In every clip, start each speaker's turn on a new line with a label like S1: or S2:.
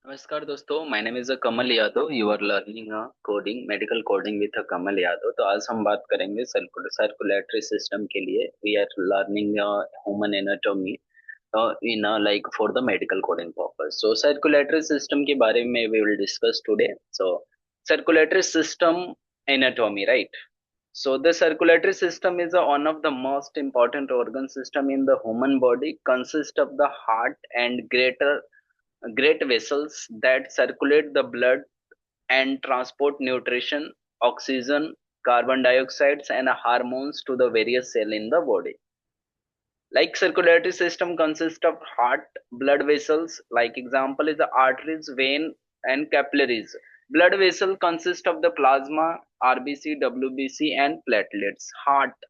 S1: नमस्कार दोस्तों, my name is Kamal Yadav. You are learning coding, medical coding with Kamal Yadav. तो आज हम बात करेंगे सर्कुलेटरी सिस्टम के लिए। We are learning human anatomy in like for the medical coding purpose. So circulatory system के बारे में we will discuss today. So circulatory system anatomy, right? So the circulatory system is one of the most important organ system in the human body, consists of the heart and great vessels that circulate the blood and transport nutrition, oxygen, carbon dioxides, and hormones to the various cell in the body. Like circulatory system consists of heart, blood vessels. Like example is the arteries, vein, and capillaries. Blood vessel consists of the plasma, RBC, WBC, and platelets. Heart,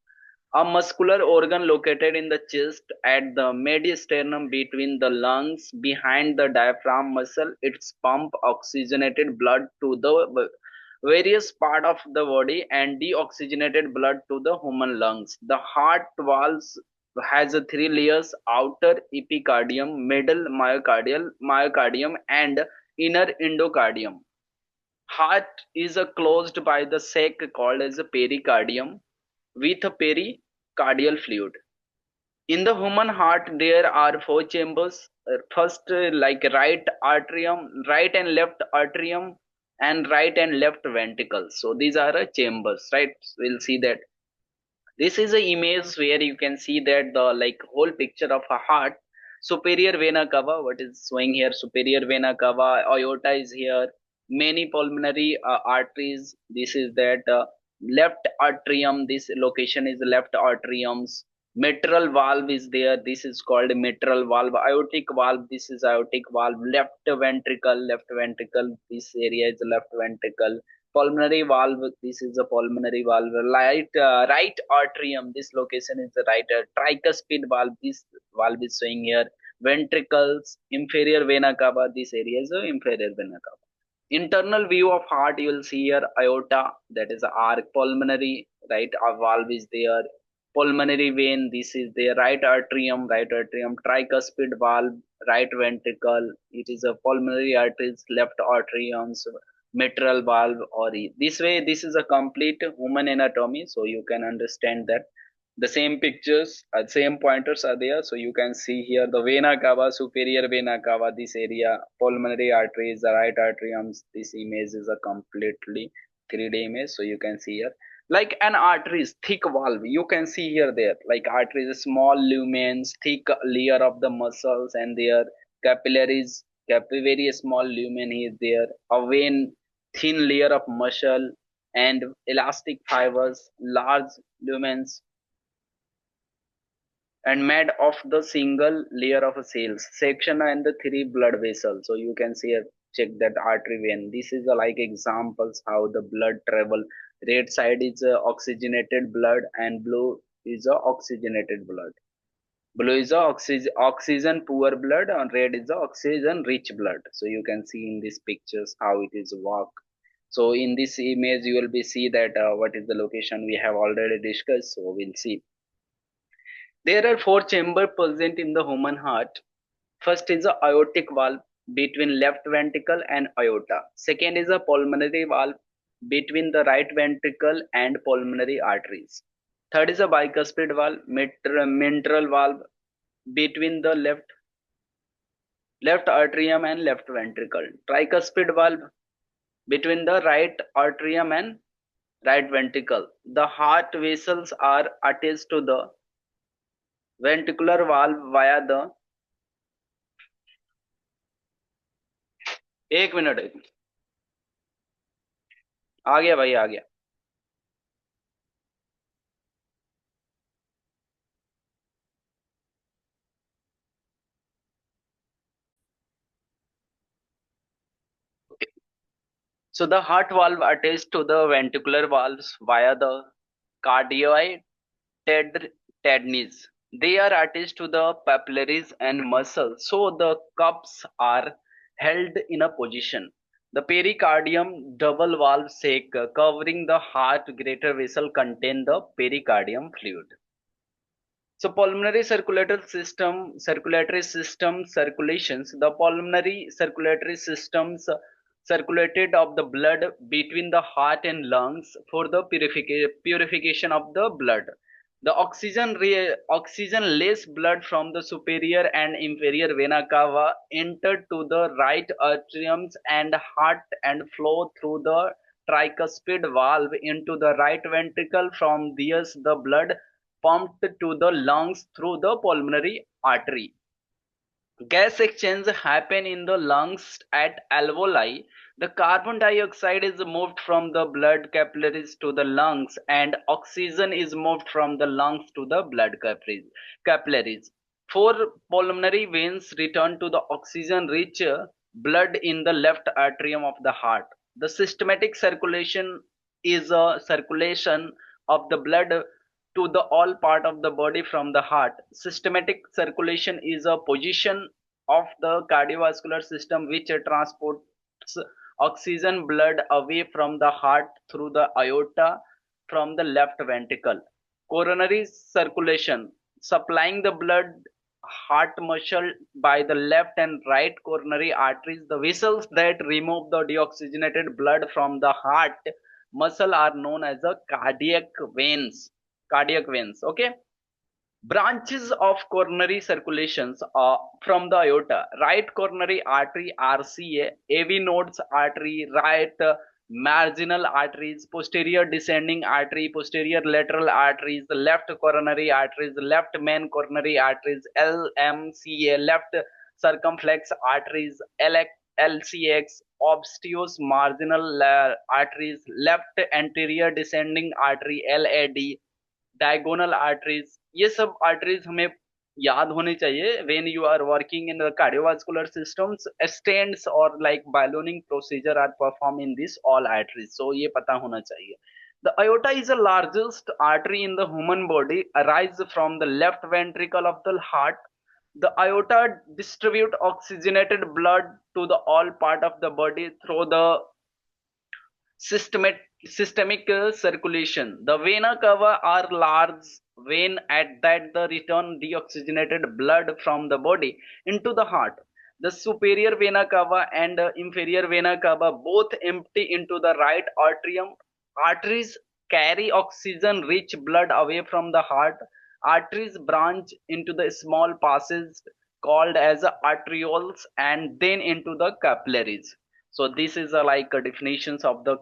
S1: a muscular organ located in the chest at the mediasternum between the lungs behind the diaphragm muscle. It's pump oxygenated blood to the various part of the body and deoxygenated blood to the human lungs. The heart valves has a three layers: outer epicardium, middle myocardium, and inner endocardium. Heart is closed by the sac called as a pericardium with a pericardial fluid. In the human heart, there are four chambers. First, like right and left atrium, and right and left ventricles. So these are chambers, right? We'll see that. This is a image where you can see that the like whole picture of a heart. Superior vena cava, what is showing here? Superior vena cava, aorta is here. Many pulmonary arteries. This is that left atrium. This location is left atriums. Mitral valve is there. This is called mitral valve. Aortic valve. This is aortic valve. Left ventricle. Left ventricle. This area is left ventricle. Pulmonary valve, this is a pulmonary valve. Right atrium, this location is the right. Tricuspid valve, this valve is showing here. Ventricles, inferior vena cava, this area is the inferior vena cava. Internal view of heart, you will see here aorta, that is the arc. Pulmonary, right, a valve is there. Pulmonary vein, this is the right atrium. Tricuspid valve, right ventricle, it is a pulmonary arteries, left atriums. Mitral valve, or this way, this is a complete human anatomy, so you can understand that the same pictures, same pointers are there. So you can see here the vena cava, superior vena cava, this area, pulmonary arteries, the right atriums. This image is a completely 3D image, so you can see here like an arteries, thick valve, you can see here there, like arteries, small lumens, thick layer of the muscles, and their capillaries, very small lumen is there. A vein, thin layer of muscle and elastic fibers, large lumens, and made of the single layer of cells, section, and the three blood vessels. So you can see, check that artery vein. This is like examples how the blood travel. Red side is oxygenated blood, and blue is oxygenated blood. Blue is oxygen poor blood, and red is oxygen rich blood. So you can see in these pictures how it is work. So in this image you will be see that what is the location we have already discussed. So we'll see. There are four chambers present in the human heart. First is the aortic valve between left ventricle and aorta. Second is a pulmonary valve between the right ventricle and pulmonary arteries. Third is a bicuspid valve, mitral valve between the left atrium and left ventricle. Tricuspid valve between the right atrium and right ventricle. The heart vessels are attached to the ventricular valve via the, एक minute आ गया भाई, आ गया। So the heart valve attached to the ventricular valves via the cardioid kidneys. They are attached to the papillaries and muscles, so the cups are held in a position. The pericardium double valve sac covering the heart greater vessel contain the pericardium fluid. So pulmonary circulatory system circulations. The pulmonary circulatory systems circulated of the blood between the heart and lungs for the purification of the blood. The oxygen-less blood from the superior and inferior vena cava entered to the right atriums and heart and flow through the tricuspid valve into the right ventricle. From these, the blood pumped to the lungs through the pulmonary artery. Gas exchange happen in the lungs at alveoli. The carbon dioxide is moved from the blood capillaries to the lungs, and oxygen is moved from the lungs to the blood capillaries. Four pulmonary veins return to the oxygen-rich blood in the left atrium of the heart. The systematic circulation is a circulation of the blood to the all part of the body from the heart. Systematic circulation is a position of the cardiovascular system which transports oxygen blood away from the heart through the aorta from the left ventricle. Coronary circulation, supplying the blood heart muscle by the left and right coronary arteries. The vessels that remove the deoxygenated blood from the heart muscle are known as the cardiac veins. Okay. Branches of coronary circulations are from the aorta: right coronary artery RCA, AV nodes artery, right marginal arteries, posterior descending artery, posterior lateral arteries, the left coronary arteries, left main coronary arteries, LMCA, left circumflex arteries, LCX, obtuse marginal arteries, left anterior descending artery LAD, diagonal arteries. ये सब arteries हमें याद होनी चाहिए when you are working in the cardiovascular systems. Stents और like ballooning procedure are perform in this all arteries, so ये पता होना चाहिए. The aorta is the largest artery in the human body, arise from the left ventricle of the heart. The aorta distribute oxygenated blood to the all part of the body through the systemic circulation. The vena cava are large vein at that the return deoxygenated blood from the body into the heart. The superior vena cava and inferior vena cava both empty into the right atrium. Arteries carry oxygen rich blood away from the heart. Arteries branch into the small passages called as arterioles and then into the capillaries. So this is like definitions of the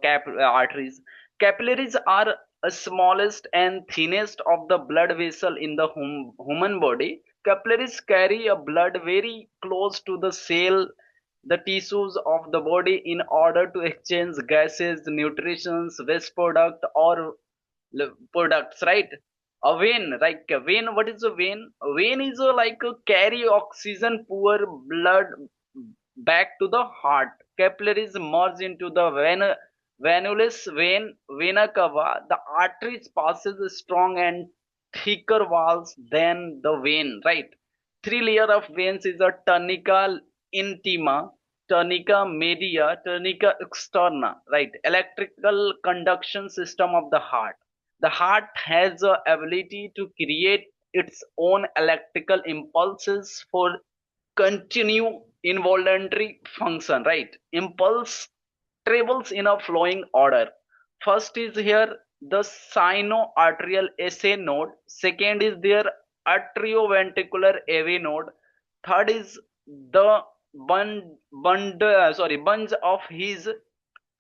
S1: arteries. Capillaries are smallest and thinnest of the blood vessel in the human body. Capillaries carry a blood very close to the cell, the tissues of the body in order to exchange gases, nutrients, waste product or products, right? A vein, like a vein, what is a vein? A vein is like a carry oxygen poor blood back to the heart. Capillaries merge into the venulus vein, vena cava. The arteries passes strong and thicker walls than the vein, right? Three layer of veins is a tunica intima, tunica media, tunica externa, right? Electrical conduction system of the heart. The heart has the ability to create its own electrical impulses for continue involuntary function, right? Impulse travels in a flowing order. First is here the sinoarterial SA node, second is their atrioventricular AV node, third is the bunch of his,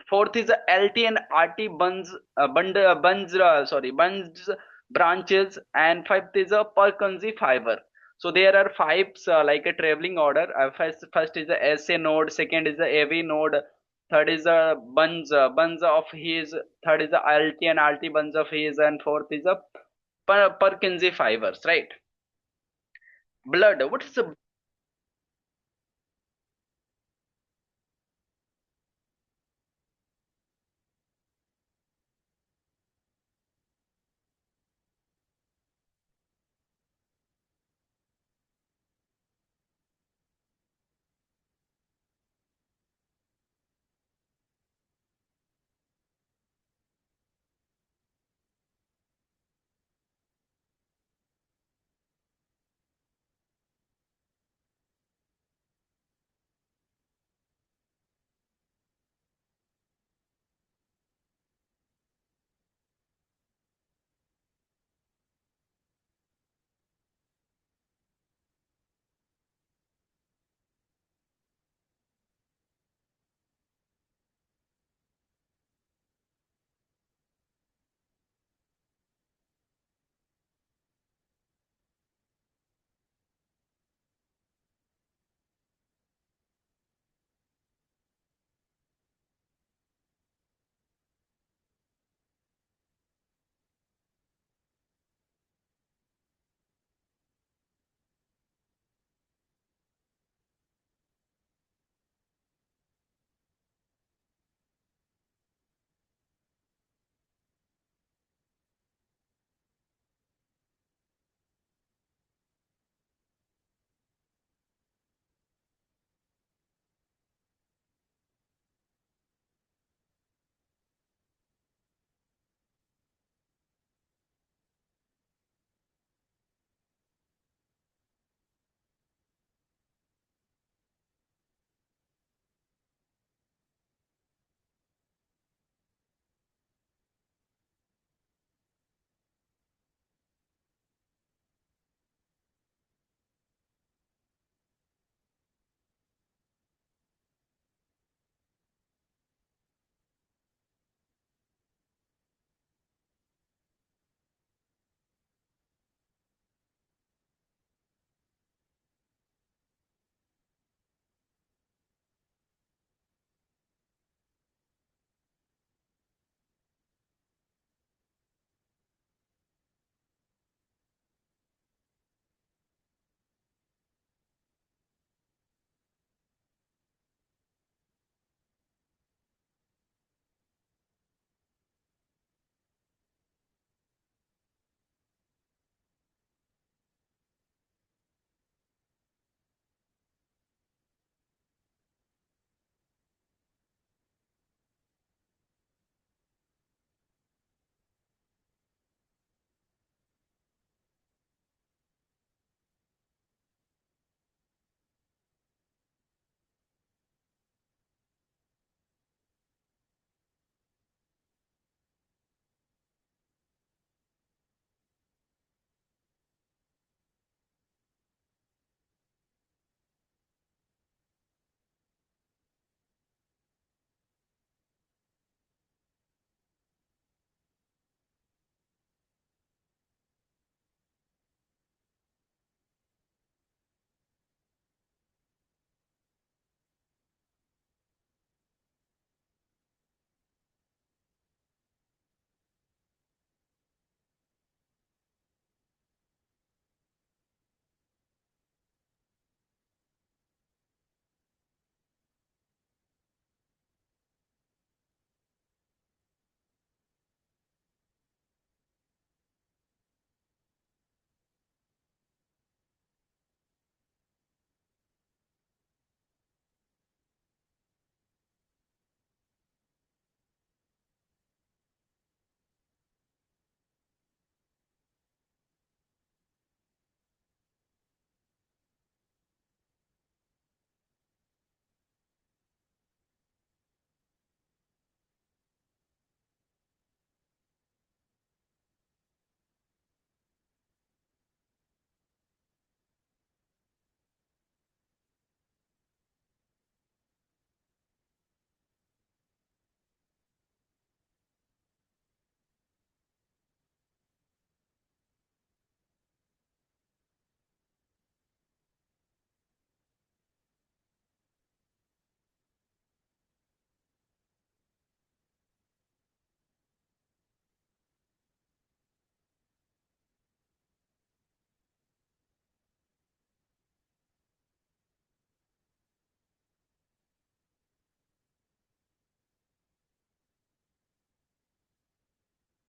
S1: fourth is the LT and RT bunch branches, and fifth is a Purkinje fiber. So there are five like a traveling order. First is the SA node, second is the AV node, third is the bunch of his, third is the LT and RT bunch of his, and fourth is the Purkinje fibers, right? Blood. What is the